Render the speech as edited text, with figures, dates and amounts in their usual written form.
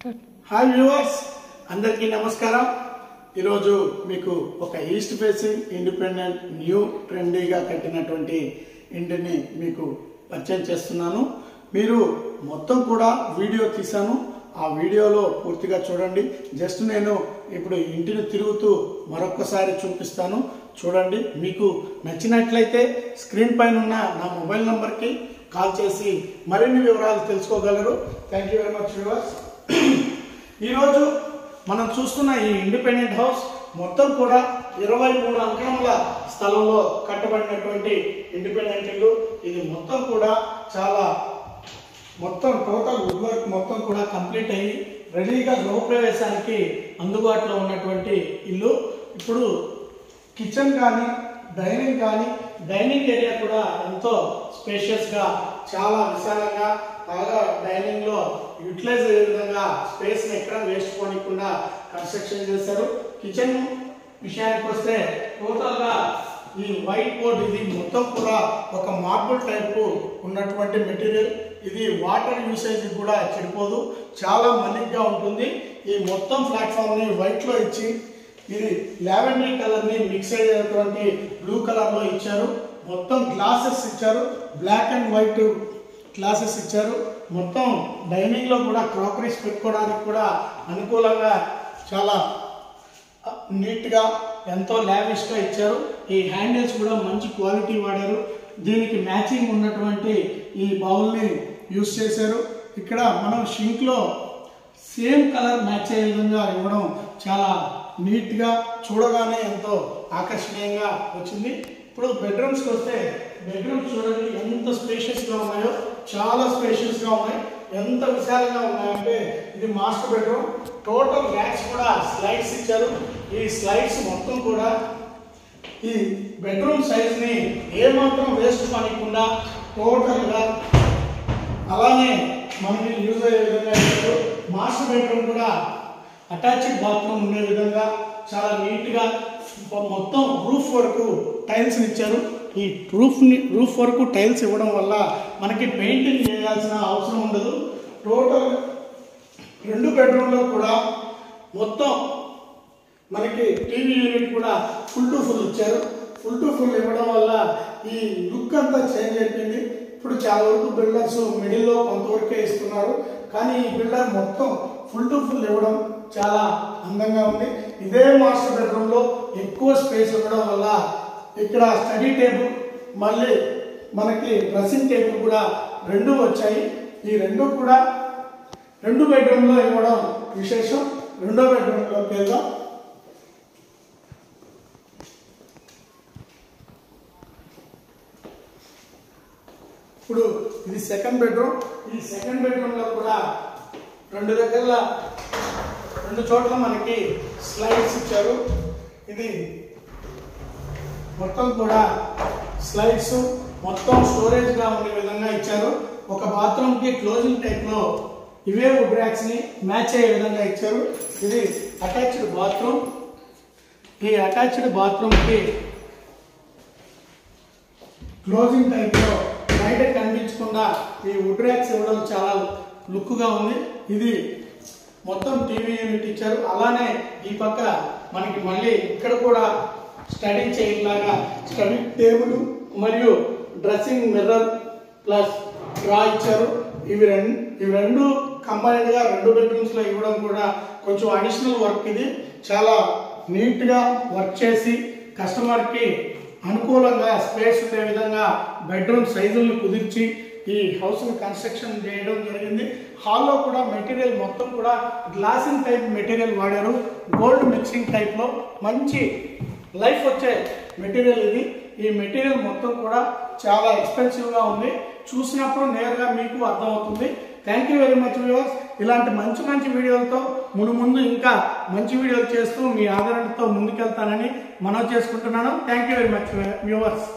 Hi viewers, అందరికీ నమస్కారం. ఈరోజు మీకు ఒక ఈస్ట్ ఫేసింగ్ ఇండిపెండెంట్ న్యూ ట్రెండీగా కట్టినటువంటి ఇంటిని మీకు పరిచయం చేస్తున్నాను. మీరు మొత్తం కూడా వీడియో తీశాను, ఆ వీడియోలో పూర్తిగా చూడండి. జస్ట్ నేను ఇప్పుడు ఇంటిని తిరుగుతూ మరొకసారి చూపిస్తాను, చూడండి. మీకు నచ్చినట్లయితే స్క్రీన్ పైన ఉన్న నా మొబైల్ నంబర్కి కాల్ చేసి మరిన్ని వివరాలు తెలుసుకోగలరు. Thank you very much viewers. ఈరోజు మనం చూస్తున్న ఈ ఇండిపెండెంట్ హౌస్ మొత్తం కూడా 23 అంకణముల స్థలంలో కట్టబడినటువంటి ఇండిపెండెంట్ ఇల్లు. ఇది మొత్తం కూడా చాలా టోటల్ వుడ్ వర్క్ మొత్తం కూడా కంప్లీట్ అయ్యి రెడీగా గృహప్రవేశానికి అందుబాటులో ఉన్నటువంటి ఇల్లు. ఇప్పుడు కిచెన్ కానీ డైనింగ్ ఏరియా కూడా ఎంతో స్పేషియస్గా, చాలా విశాలంగా, బాగా డైనింగ్ లో యూటిలైజ్ అయ్యే విధంగా స్పేస్ ని ఎక్కడ వేస్ట్ పోనీయకుండా కన్స్ట్రక్షన్ చేశారు. కిచెన్ విషయానికి వస్తే టోటల్ గా ఈ వైట్ బోర్డ్, ఇది మొత్తం కూడా ఒక మార్బుల్ టైప్ ఉన్నటువంటి మెటీరియల్. ఇది వాటర్ యూసేజ్ కూడా చెడిపోదు, చాలా మన్నిగ్గా ఉంటుంది. ఈ మొత్తం ప్లాట్ఫామ్ ని వైట్ లో ఇచ్చి ఇది లావెండరీ కలర్ ని మిక్స్ అయ్యేటువంటి బ్లూ కలర్ లో ఇచ్చారు. మొత్తం గ్లాసెస్ ఇచ్చారు, బ్లాక్ అండ్ వైట్ గ్లాసెస్ ఇచ్చారు. మొత్తం డైనింగ్ లో కూడా క్రాకరీస్ పెట్టుకోవడానికి కూడా అనుకూలంగా చాలా నీట్ గా, ఎంతో లావిష్ గా ఇచ్చారు. ఈ హ్యాండిల్స్ కూడా మంచి క్వాలిటీ వాడారు. దీనికి మ్యాచింగ్ ఉన్నటువంటి ఈ బౌల్ ని యూజ్ చేశారు. ఇక్కడ మనం షింక్ లో సేమ్ కలర్ మ్యాచ్ అయ్యే విధంగా ఇవ్వడం చాలా నీట్ గా, చూడగానే ఎంతో ఆకర్షణీయంగా వచ్చింది. ఇప్పుడు బెడ్రూమ్స్కి వస్తే, బెడ్రూమ్స్ చూడండి ఎంత స్పేషియస్గా ఉన్నాయో, చాలా స్పేషియస్గా ఉన్నాయి. ఎంత విశాలంగా ఉన్నాయంటే ఇది మాస్టర్ బెడ్రూమ్. టోటల్ ర్యాక్స్ కూడా స్లైడ్స్ ఇచ్చారు. ఈ స్లైడ్స్ మొత్తం కూడా ఈ బెడ్రూమ్ సైజ్ని ఏమాత్రం వేస్ట్ కానికుండా టోటల్గా అలానే మనకి యూజ్ అయ్యే విధంగా ఇచ్చారు. మాస్టర్ బెడ్రూమ్ కూడా అటాచ్డ్ బాత్రూమ్ ఉండే విధంగా చాలా నీట్గా మొత్తం రూఫ్ వరకు టైల్స్ ఇచ్చారు. ఈ రూఫ్ వరకు టైల్స్ ఇవ్వడం వల్ల మనకి పెయింటింగ్ చేయాల్సిన అవసరం ఉండదు. టోటల్ 2 బెడ్రూమ్లో కూడా మొత్తం మనకి టీవీ యూనిట్ కూడా ఫుల్ టు ఫుల్ ఇచ్చారు. ఫుల్ టు ఫుల్ ఇవ్వడం వల్ల ఈ లుక్ అంతా చేంజ్ అయిపోయింది. ఇప్పుడు చాలా వరకు బిల్డర్స్ మిడిల్లో కొంతవరకే ఇస్తున్నారు, కానీ ఈ బిల్డర్ మొత్తం ఫుల్ టు ఫుల్ ఇవ్వడం చాలా అందంగా ఉంది. ఇదే మాస్టర్ బెడ్రూమ్ లో ఎక్కువ స్పేస్ ఉండడం వల్ల ఇక్కడ స్టడీ టేబుల్, మళ్ళీ మనకి డ్రెస్సింగ్ టేబుల్ కూడా 2 వచ్చాయి. ఈ 2 కూడా 2 బెడ్రూమ్ లో ఇవ్వడం విశేషం. 2వ బెడ్రూమ్ లోకి వెళ్దాం. ఇప్పుడు ఇది సెకండ్ బెడ్రూమ్. ఈ సెకండ్ బెడ్రూమ్ లో కూడా 2 చోట్ల మనకి స్లైడ్స్ ఇచ్చారు. ఇది మొత్తం కూడా స్లైడ్స్ మొత్తం స్టోరేజ్ గా ఉండే విధంగా ఇచ్చారు. ఒక బాత్రూమ్ కి క్లోజింగ్ టైప్ లో ఇవే వుడ్ ర్యాక్స్ ని మ్యాచ్ అయ్యే విధంగా ఇచ్చారు. ఇది అటాచ్డ్ బాత్రూమ్. ఈ అటాచ్డ్ బాత్రూమ్ కి క్లోజింగ్ టైప్ లో బయట కనిపించకుండా ఈ వుడ్ ర్యాక్స్ ఇవ్వడం చాలా లుక్ గా ఉంది. ఇది మొత్తం టీవీ యూనిట్ ఇచ్చారు. అలానే ఈ పక్క మనకి మళ్ళీ ఇక్కడ కూడా స్టడీ చైర్ లాగా స్టడీ టేబుల్ మరియు డ్రెస్సింగ్ మిర్రర్ ప్లస్ డ్రా ఇచ్చారు. ఇవి రెండు కంబైన్డ్ గా 2 బెడ్రూమ్స్ లో ఇవ్వడం కూడా కొంచెం అడిషనల్ వర్క్. ఇది చాలా నీట్ గా వర్క్ చేసి కస్టమర్ కి అనుకూలంగా స్పేస్ ఉండే విధంగా బెడ్రూమ్ సైజులను కుదిర్చి ఈ హౌస్ ని కన్స్ట్రక్షన్ చేయడం జరిగింది. హాల్లో కూడా మెటీరియల్ మొత్తం కూడా గ్లాసింగ్ టైప్ మెటీరియల్ వాడారు. గోల్డ్ మిక్సింగ్ టైప్ లో మంచి లైఫ్ వచ్చే మెటీరియల్ ఇది. ఈ మెటీరియల్ మొత్తం కూడా చాలా ఎక్స్పెన్సివ్ గా ఉంది. చూసినప్పుడు నేరుగా మీకు అర్థమవుతుంది. Thank you very much viewers. ఇలాంటి మంచి వీడియోలతో ముందు ఇంకా మంచి వీడియోలు చేస్తూ మీ ఆదరణతో ముందుకెళ్తానని మనవి చేసుకుంటున్నాను. Thank you very much viewers.